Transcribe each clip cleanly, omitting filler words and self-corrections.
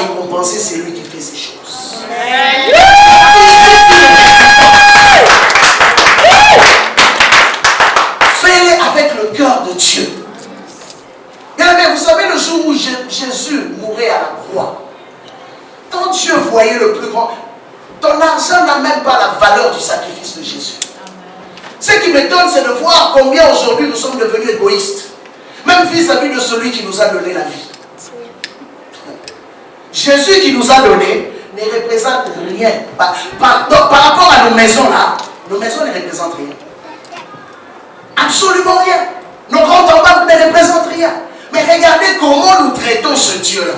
récompenser celui qui fait ces choses. Fais-les avec le cœur de Dieu. Mais vous savez, le jour où Jésus mourait à la croix, quand Dieu voyait le plus grand, ton argent n'a même pas la valeur du sacrifice de Jésus. Ce qui m'étonne, c'est de voir combien aujourd'hui nous sommes devenus égoïstes, même vis-à-vis de celui qui nous a donné la vie. Jésus qui nous a donné ne représente rien. Par rapport à nos maisons là, nos maisons ne représentent rien. Absolument rien. Nos comptes en banque ne représentent rien. Mais regardez comment nous traitons ce Dieu-là.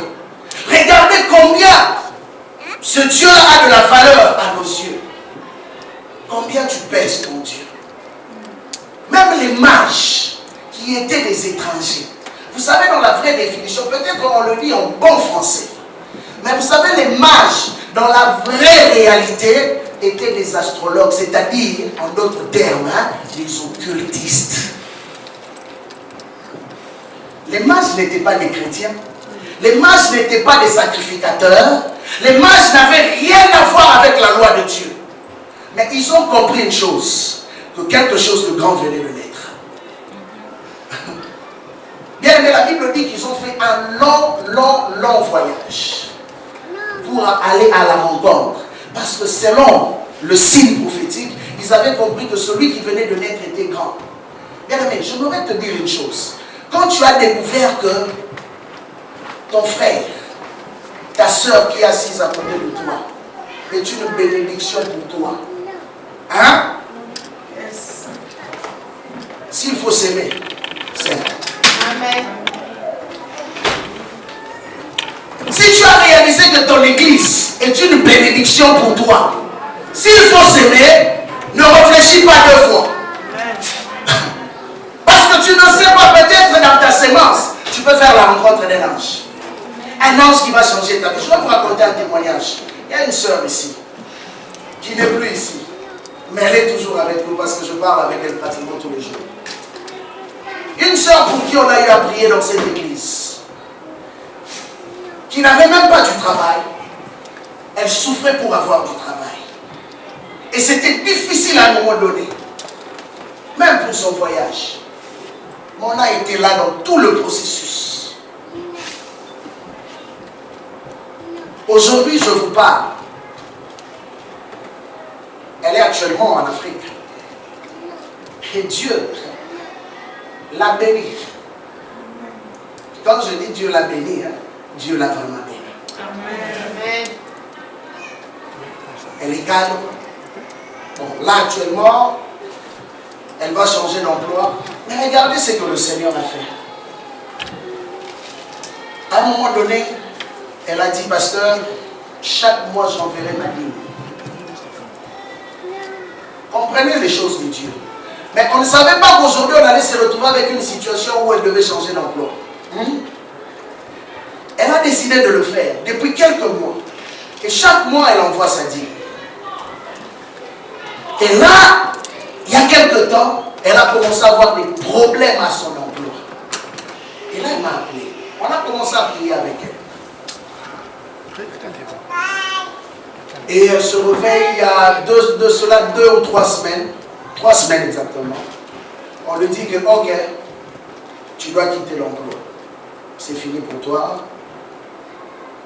Regardez combien ce Dieu-là a de la valeur à nos yeux. Combien tu pèses ton Dieu. Même les mages qui étaient des étrangers. Vous savez, dans la vraie définition, peut-être on le dit en bon français. Mais vous savez, les mages, dans la vraie réalité, étaient des astrologues, c'est-à-dire, en d'autres termes, des occultistes. Les mages n'étaient pas des chrétiens. Les mages n'étaient pas des sacrificateurs. Les mages n'avaient rien à voir avec la loi de Dieu. Mais ils ont compris une chose, que quelque chose de grand venait de naître. Bien aimé, la Bible dit qu'ils ont fait un long voyage pour aller à la rencontre. Parce que selon le signe prophétique, ils avaient compris que celui qui venait de naître était grand. Bien aimé, je voudrais te dire une chose. Quand tu as découvert que ton frère, ta soeur qui est assise à côté de toi, est une bénédiction pour toi, hein? Yes. S'il faut s'aimer, s'aime. Amen. Si tu as réalisé que ton église est une bénédiction pour toi, s'il faut s'aimer, ne réfléchis pas deux fois. Parce que tu ne sais pas, peut-être dans ta sémence, tu peux faire la rencontre d'un ange. Un ange qui va changer ta vie. Je vais vous raconter un témoignage. Il y a une sœur ici, qui n'est plus ici. Mais elle est toujours avec nous parce que je parle avec elle pratiquement tous les jours. Une sœur pour qui on a eu à prier dans cette église, qui n'avait même pas du travail. Elle souffrait pour avoir du travail. Et c'était difficile à un moment donné. Même pour son voyage. Mais on a été là dans tout le processus. Aujourd'hui, je vous parle. Elle est actuellement en Afrique. Et Dieu l'a bénie. Quand je dis Dieu l'a bénie, Dieu l'a vraiment bénie. Amen. Elle est calme. Bon, là actuellement, elle va changer d'emploi. Mais regardez ce que le Seigneur a fait. À un moment donné, elle a dit, pasteur, chaque mois j'enverrai ma dîme. Comprenez les choses de Dieu. Mais on ne savait pas qu'aujourd'hui on allait se retrouver avec une situation où elle devait changer d'emploi. Elle a décidé de le faire depuis quelques mois. Et chaque mois elle envoie sa dîme. Et là, il y a quelques temps, elle a commencé à avoir des problèmes à son emploi. Et là, elle m'a appelé. On a commencé à prier avec elle. Et elle se réveille il y a de cela 2 ou 3 semaines. 3 semaines exactement. On lui dit que, ok, tu dois quitter l'emploi. C'est fini pour toi.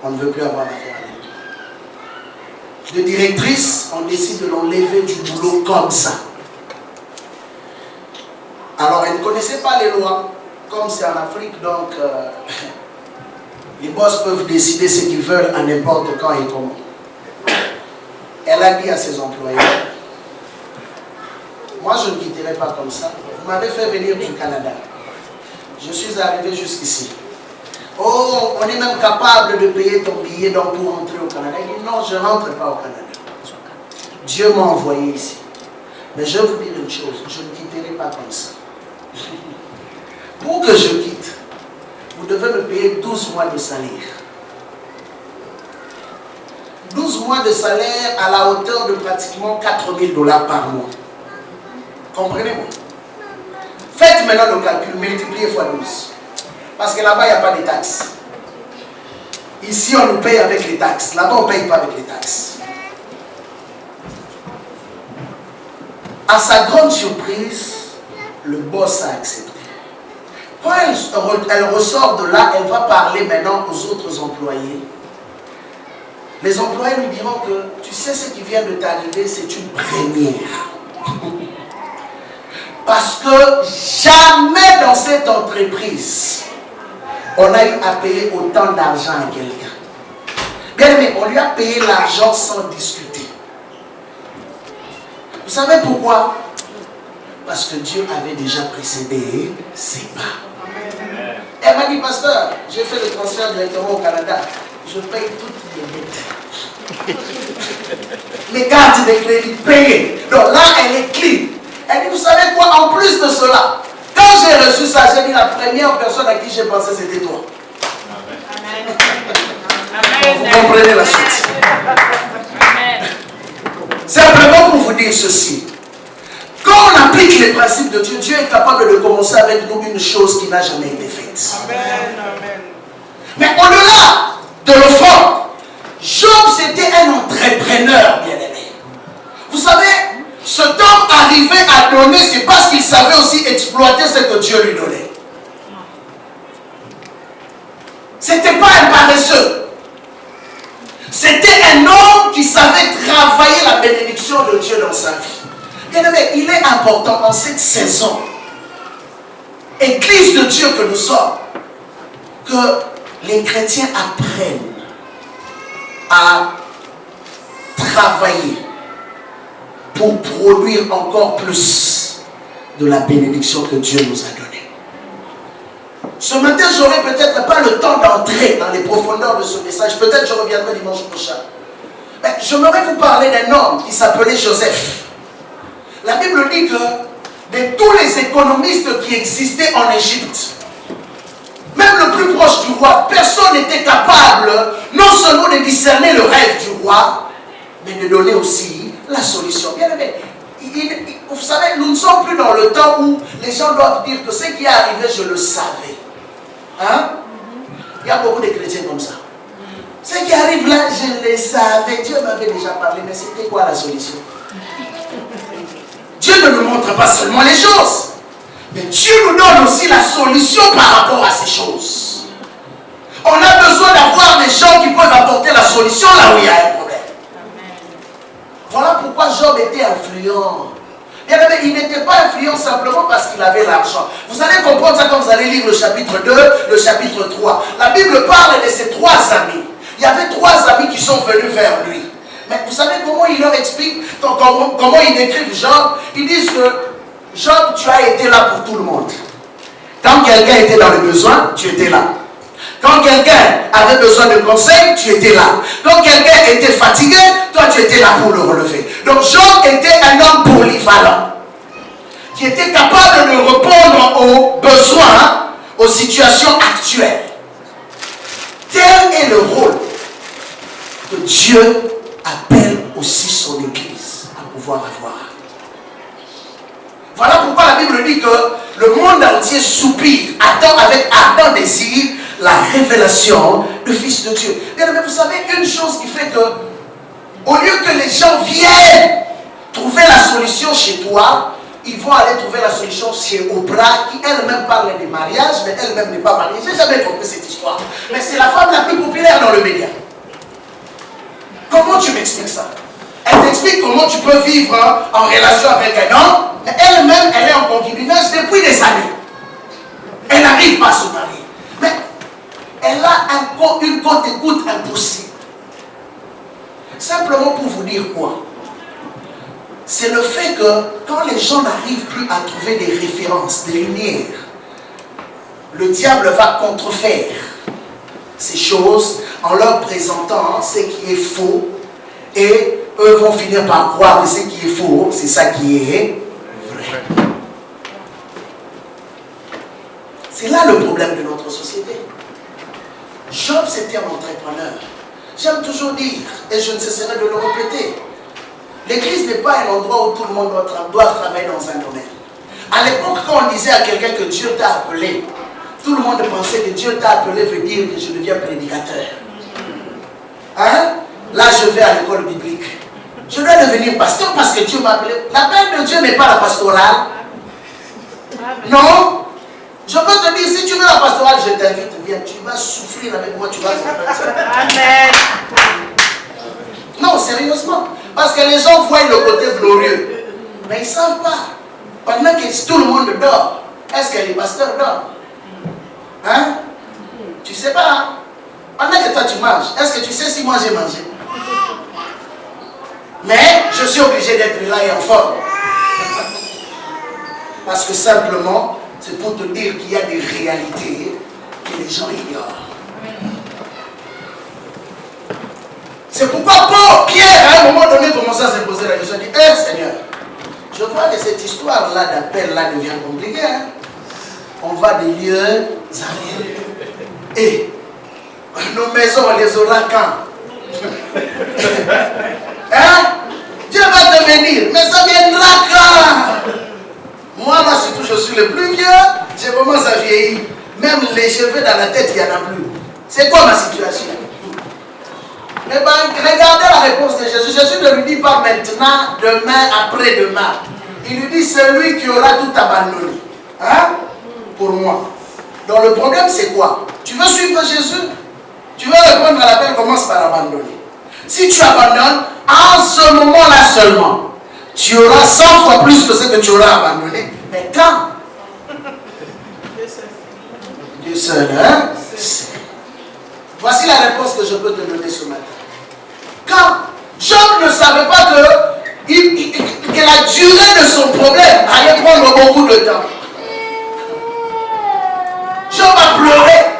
On ne veut plus avoir affaire avec toi. De directrice, on décide de l'enlever du boulot comme ça. Alors, elle ne connaissait pas les lois. Comme c'est en Afrique, donc, les boss peuvent décider ce qu'ils veulent à n'importe quand et comment. Elle a dit à ses employés, moi je ne quitterai pas comme ça. Vous m'avez fait venir du Canada. Je suis arrivé jusqu'ici. Oh, on est même capable de payer ton billet donc pour rentrer au Canada. Il dit non, je ne rentre pas au Canada. Dieu m'a envoyé ici. Mais je vais vous dire une chose, je ne quitterai pas comme ça. Pour que je quitte, vous devez me payer 12 mois de salaire. 12 mois de salaire à la hauteur de pratiquement 4 000 $ par mois. Comprenez-vous? Faites maintenant le calcul, multipliez x 12. Parce que là-bas, il n'y a pas de taxes. Ici, on nous paye avec les taxes. Là-bas, on ne paye pas avec les taxes. À sa grande surprise, le boss a accepté. Quand elle ressort de là, elle va parler maintenant aux autres employés. Les employés lui diront que tu sais ce qui vient de t'arriver, c'est une première. Parce que jamais dans cette entreprise, on a eu à payer autant d'argent à quelqu'un. Bien aimé, on lui a payé l'argent sans discuter. Vous savez pourquoi? Parce que Dieu avait déjà précédé ses pas. Elle m'a dit, pasteur, j'ai fait le transfert directement au Canada. Je paye toutes les dettes. Les cartes de crédit payées. Donc là, elle est clean. Elle dit, vous savez quoi, en plus de cela, quand j'ai reçu ça, j'ai dit, la première personne à qui j'ai pensé, c'était toi. Amen. Vous comprenez la suite. Amen. Simplement pour vous dire ceci. Quand on applique les principes de Dieu, Dieu est capable de commencer avec nous une chose qui n'a jamais été faite. Amen. Amen. Mais au-delà de l'offrande, Job c'était un entrepreneur, bien-aimé. Vous savez, cet homme arrivait à donner, c'est parce qu'il savait aussi exploiter ce que Dieu lui donnait. C'était pas un paresseux. C'était un homme qui savait travailler la bénédiction de Dieu dans sa vie. Bien-aimé, il est important en cette saison, Église de Dieu que nous sommes, que les chrétiens apprennent à travailler pour produire encore plus de la bénédiction que Dieu nous a donnée. Ce matin, je n'aurai peut-être pas le temps d'entrer dans les profondeurs de ce message. Peut-être je reviendrai dimanche prochain. Mais j'aimerais vous parler d'un homme qui s'appelait Joseph. La Bible dit que de tous les économistes qui existaient en Égypte, même le plus proche du roi, personne n'était capable non seulement de discerner le rêve du roi, mais de donner aussi la solution. Bien aimé, vous savez, nous ne sommes plus dans le temps où les gens doivent dire que ce qui est arrivé, je le savais. Hein? Il y a beaucoup de chrétiens comme ça. Ce qui arrive là, je le savais. Dieu m'avait déjà parlé, mais c'était quoi la solution? Dieu ne nous montre pas seulement les choses, mais Dieu nous donne aussi la solution par rapport à ces choses. On a besoin d'avoir des gens qui peuvent apporter la solution là où il y a un problème. Voilà pourquoi Job était influent. Bien aimé, il n'était pas influent simplement parce qu'il avait l'argent. Vous allez comprendre ça quand vous allez lire le chapitre 2, le chapitre 3. La Bible parle de ses trois amis. Il y avait trois amis qui sont venus vers lui. Mais vous savez comment il leur explique, comment ils décrivent Job? Ils disent que Job, tu as été là pour tout le monde. Quand quelqu'un était dans le besoin, tu étais là. Quand quelqu'un avait besoin de conseils, tu étais là. Quand quelqu'un était fatigué, toi tu étais là pour le relever. Donc Job était un homme polyvalent, qui était capable de répondre aux besoins, aux situations actuelles. Tel est le rôle que Dieu appelle aussi son Église à pouvoir avoir. Voilà pourquoi la Bible dit que le monde entier soupire, attend avec ardent désir la révélation du Fils de Dieu. Bien, mais vous savez une chose qui fait que, au lieu que les gens viennent trouver la solution chez toi, ils vont aller trouver la solution chez Oprah, qui elle-même parle des mariages, mais elle-même n'est pas mariée. J'ai jamais compris cette histoire. Mais c'est la femme la plus populaire dans le média. Comment tu m'expliques ça? Elle t'explique comment tu peux vivre en relation avec un homme, mais elle-même, elle est en concubinage depuis des années. Elle n'arrive pas à se marier. Mais elle a une cote d'écoute impossible. Simplement pour vous dire quoi? C'est le fait que quand les gens n'arrivent plus à trouver des références, des lumières, le diable va contrefaire ces choses en leur présentant ce qui est faux, et eux vont finir par croire que ce qui est faux, c'est ça qui est vrai. C'est là le problème de notre société. Job, c'était un entrepreneur. J'aime toujours dire, et je ne cesserai de le répéter, l'église n'est pas un endroit où tout le monde doit travailler dans un domaine. À l'époque, quand on disait à quelqu'un que Dieu t'a appelé, tout le monde pensait que Dieu t'a appelé veut dire que je deviens prédicateur. je vais à l'école biblique. Je dois devenir pasteur parce que Dieu m'a appelé. L'appel de Dieu n'est pas la pastorale. Non. Je peux te dire, si tu veux la pastorale, je t'invite, viens. Tu vas souffrir avec moi, tu vas. Amen. Non, sérieusement. Parce que les gens voient le côté glorieux. Mais ils ne savent pas. Pendant que tout le monde dort, est-ce que les pasteurs dorment? Hein? Tu ne sais pas. Hein? Pendant que toi tu manges, est-ce que tu sais si moi j'ai mangé? Mais je suis obligé d'être là et en forme. Parce que simplement, c'est pour te dire qu'il y a des réalités que les gens ignorent. C'est pourquoi Pierre, à un moment donné, commençait à se poser la question, il dit, Seigneur, je vois que cette histoire-là d'appel-là devient compliquée. Hein? On va des lieux à lieux. Et nos maisons, on les aura quand? Hein? Dieu va te bénir, mais ça viendra quand? Moi, là, surtout, je suis le plus vieux, je commence à vieillir. Même les cheveux dans la tête, il n'y en a plus. C'est quoi ma situation? Mais ben, regardez la réponse de Jésus. Jésus ne lui dit pas maintenant, demain, après-demain. Il lui dit celui qui aura tout abandonné. Hein? Pour moi. Donc le problème, c'est quoi? Tu veux suivre Jésus? Tu veux répondre à l'appel, commence par abandonner. Si tu abandonnes, en ce moment-là seulement, tu auras 100 fois plus que ce que tu auras abandonné. Mais quand? Dieu seul, hein? Voici la réponse que je peux te donner ce matin. Quand Job ne savait pas que la durée de son problème allait prendre beaucoup de temps. Job a pleuré.